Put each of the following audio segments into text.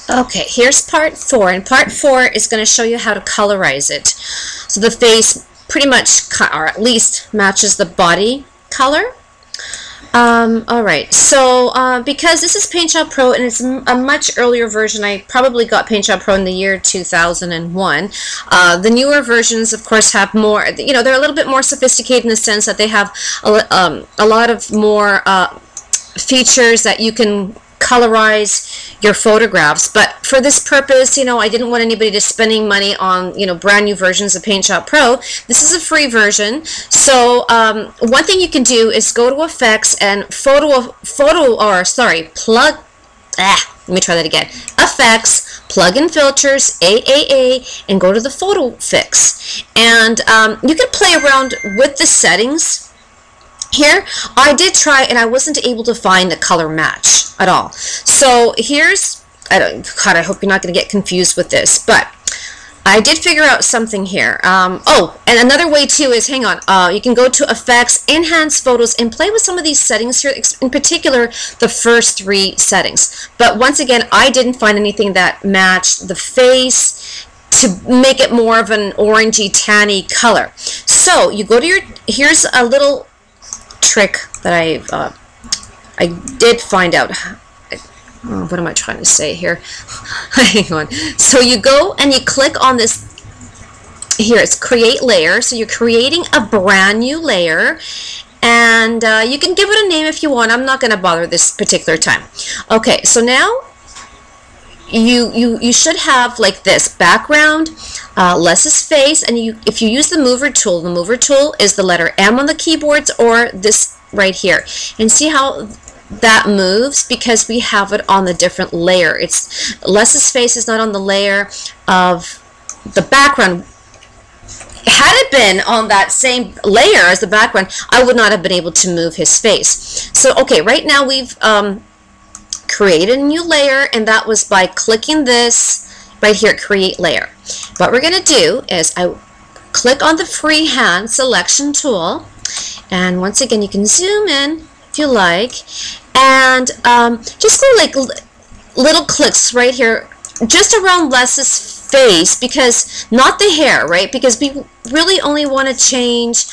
Okay, here's part 4, and part 4 is going to show you how to colorize it. So the face pretty much, or at least matches the body color. Alright, so because this is Paint Shop Pro and it's a much earlier version, I probably got Paint Shop Pro in the year 2001. The newer versions, of course, have more, you know, they're a little bit more sophisticated in the sense that they have a lot of more features that you can colorize your photographs. But for this purpose, you know, I didn't want anybody to spending money on, you know, brand new versions of Paint Shop Pro. This is a free version. So one thing you can do is go to Effects and let me try that again. Effects, Plug-in Filters, AAA, and go to the Photo Fix. And you can play around with the settings. Here, I did try and I wasn't able to find the color match at all. So here's, God, I hope you're not going to get confused with this, but I did figure out something here. Oh, and another way too is, hang on, you can go to Effects, Enhance Photos, and play with some of these settings here, in particular the first 3 settings. But once again, I didn't find anything that matched the face to make it more of an orangey, tanny color. So you go to your, here's a little trick that I did find out. What am I trying to say here? Hang on. So you go and you click on this. Here it's Create Layer. So you're creating a brand new layer, and you can give it a name if you want. I'm not going to bother this particular time. Okay, so now you should have like this background, Les's face, and if you use the mover tool is the letter M on the keyboards, or this right here, and see how that moves because we have it on the different layer. It's Les's face is not on the layer of the background. Had it been on that same layer as the background, I would not have been able to move his face. So okay, right now we've created a new layer, and that was by clicking this right here, Create Layer. What we're going to do is I click on the freehand selection tool, and once again you can zoom in if you like, and just go like little clicks right here just around Les's face, because not the hair, right? Because we really only want to change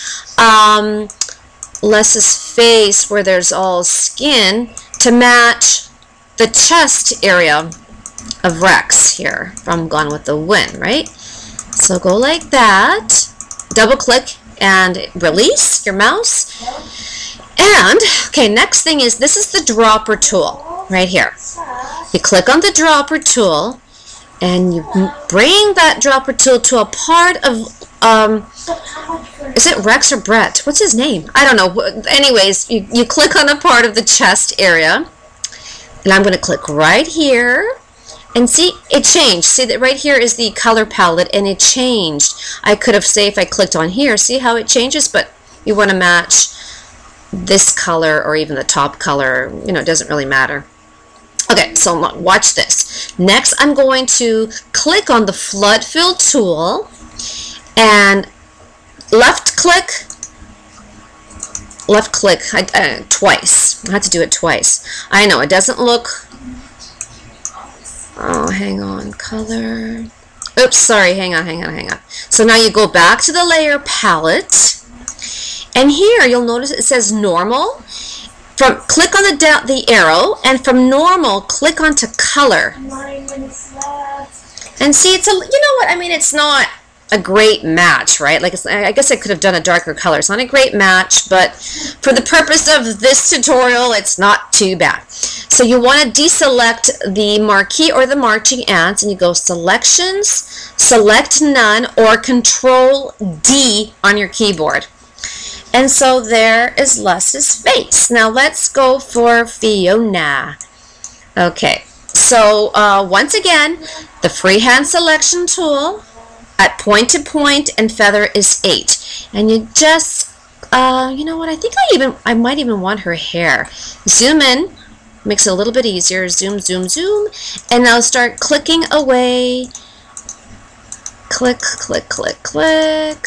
Les's face where there's all skin to match the chest area of Rex here from Gone with the Wind, right? So go like that, double click and release your mouse. And okay, next thing is, this is the dropper tool right here. You click on the dropper tool and you bring that dropper tool to a part of is it Rex or Brett? What's his name? I don't know. Anyways, you click on a part of the chest area, and I'm going to click right here, and see, it changed. See that right here is the color palette, and it changed. I could have, say, if I clicked on here, see how it changes, but you want to match this color or even the top color, you know, it doesn't really matter. Okay, so watch this. Next, I'm going to click on the flood fill tool and left click twice. I have to do it twice. I know it doesn't look. Oh, hang on, color. Oops, sorry, hang on. So now you go back to the layer palette, and here you'll notice it says normal. Click on the arrow, and from normal, click onto color. 9 minutes left. And see, it's a, you know what, I mean, it's not a great match, right? Like, I guess I could have done a darker color. It's not a great match, but for the purpose of this tutorial, it's not too bad. So you want to deselect the marquee or the marching ants, and you go Selections, Select None, or Control D on your keyboard. And so there is Les's face. Now let's go for Fiona. Okay, so once again, the freehand selection tool at point to point and feather is 8. And you just, you know what, I think I might even want her hair. Zoom in, makes it a little bit easier. Zoom, zoom, zoom. And now start clicking away. Click, click, click, click.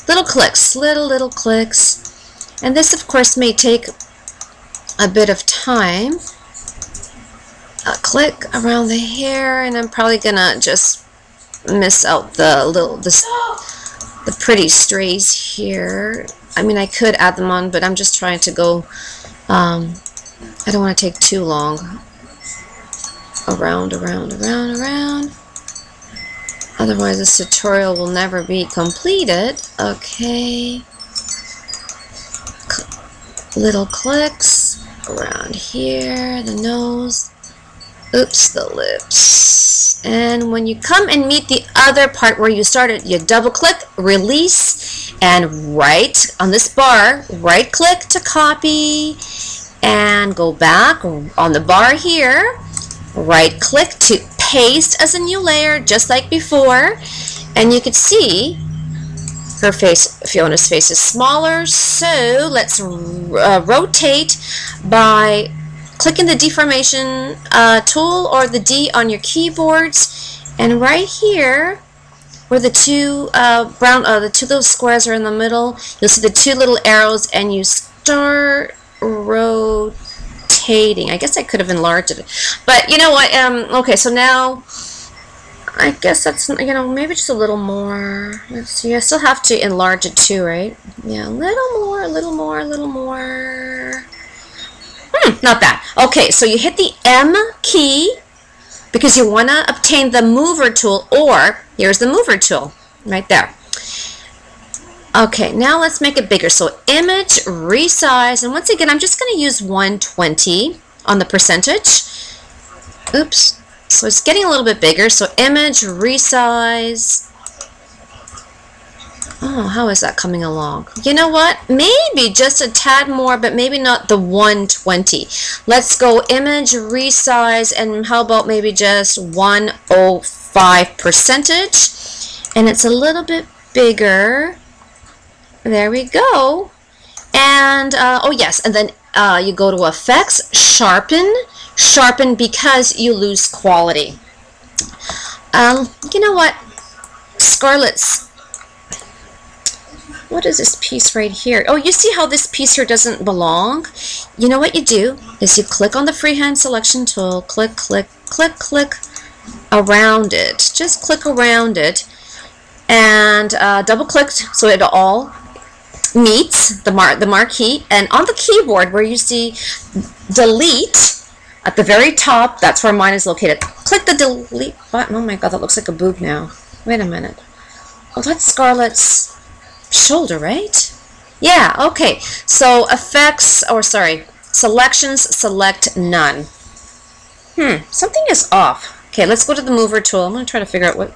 Little clicks, little clicks. And this, of course, may take a bit of time. click around the hair, and I'm probably gonna just miss out the pretty strays here. I mean, I could add them on, but I'm just trying to go, I don't want to take too long. Around. Otherwise, this tutorial will never be completed. Okay. Little clicks around here, the nose. Oops, the lips. And when you come and meet the other part where you started, you double click, release, and right on this bar, right click to copy, and go back on the bar here, right click to paste as a new layer, just like before. And you can see her face, Fiona's face is smaller, so let's rotate by clicking the deformation tool or the D on your keyboards, and right here where the two the two little squares are in the middle, you'll see the two little arrows, and you start rotating. I guess I could have enlarged it, but you know what, okay, so now I guess that's, you know, maybe just a little more. Let's see, I still have to enlarge it too, right? Yeah, a little more. Not bad. Okay, so you hit the M key because you want to obtain the mover tool, or here's the mover tool right there. Okay, now let's make it bigger. So image, resize, and once again, I'm just going to use 120 on the percentage. Oops. So it's getting a little bit bigger. So image, resize. Oh, how is that coming along? You know what? Maybe just a tad more, but maybe not the 120. Let's go image, resize, and how about maybe just 105 percentage? And it's a little bit bigger. There we go. And, oh yes, and then you go to Effects, Sharpen. Sharpen because you lose quality. You know what? Scarlet's, what is this piece right here? Oh, you see how this piece here doesn't belong? You know what you do is you click on the freehand selection tool, click around it. Just click around it and double click so it all meets the marquee. And on the keyboard where you see delete at the very top, that's where mine is located. Click the delete button. Oh my god, that looks like a boob now. Wait a minute. Oh, that's Scarlett's shoulder, right? Yeah, okay. So effects, or sorry, selections, select none. Something is off. Okay, let's go to the mover tool. I'm going to try to figure out what...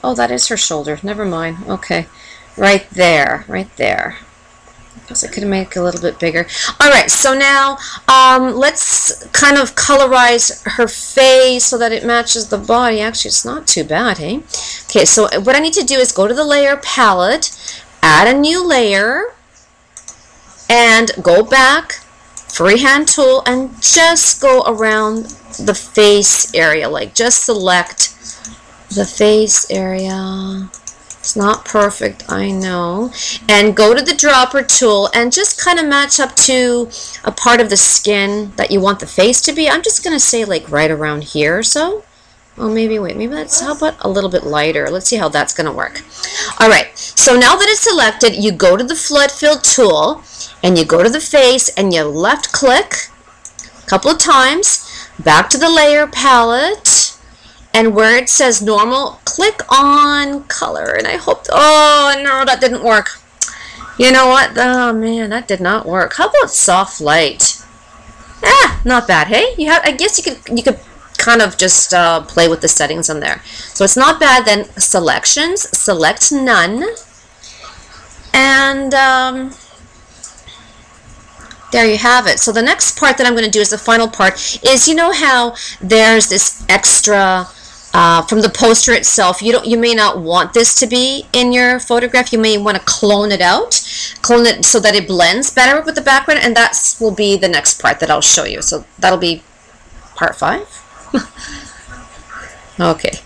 Oh, that is her shoulder. Never mind. Okay. Right there. Right there. I guess I could make it a little bit bigger. Alright, so now let's kind of colorize her face so that it matches the body. Actually, it's not too bad, hey? Okay, so what I need to do is go to the layer palette, add a new layer, and go back, freehand tool, and just go around the face area. Like, just select the face area. It's not perfect, I know. And go to the dropper tool and just kind of match up to a part of the skin that you want the face to be. I'm just going to say like right around here or so. Oh, maybe, wait, maybe that's, how about a little bit lighter? Let's see how that's going to work. All right, so now that it's selected, you go to the flood fill tool and you go to the face and you left click a couple of times, back to the layer palette. And where it says normal, click on color. And I hope, oh no, that didn't work. You know what? Oh man, that did not work. How about soft light? Ah, not bad, hey? You have, I guess you could kind of just play with the settings on there. So it's not bad. Then selections, select none. And there you have it. So the next part that I'm going to do is the final part is, you know how there's this extra from the poster itself, you may not want this to be in your photograph. You may want to clone it so that it blends better with the background, and that will be the next part that I'll show you. So that'll be part 5. Okay.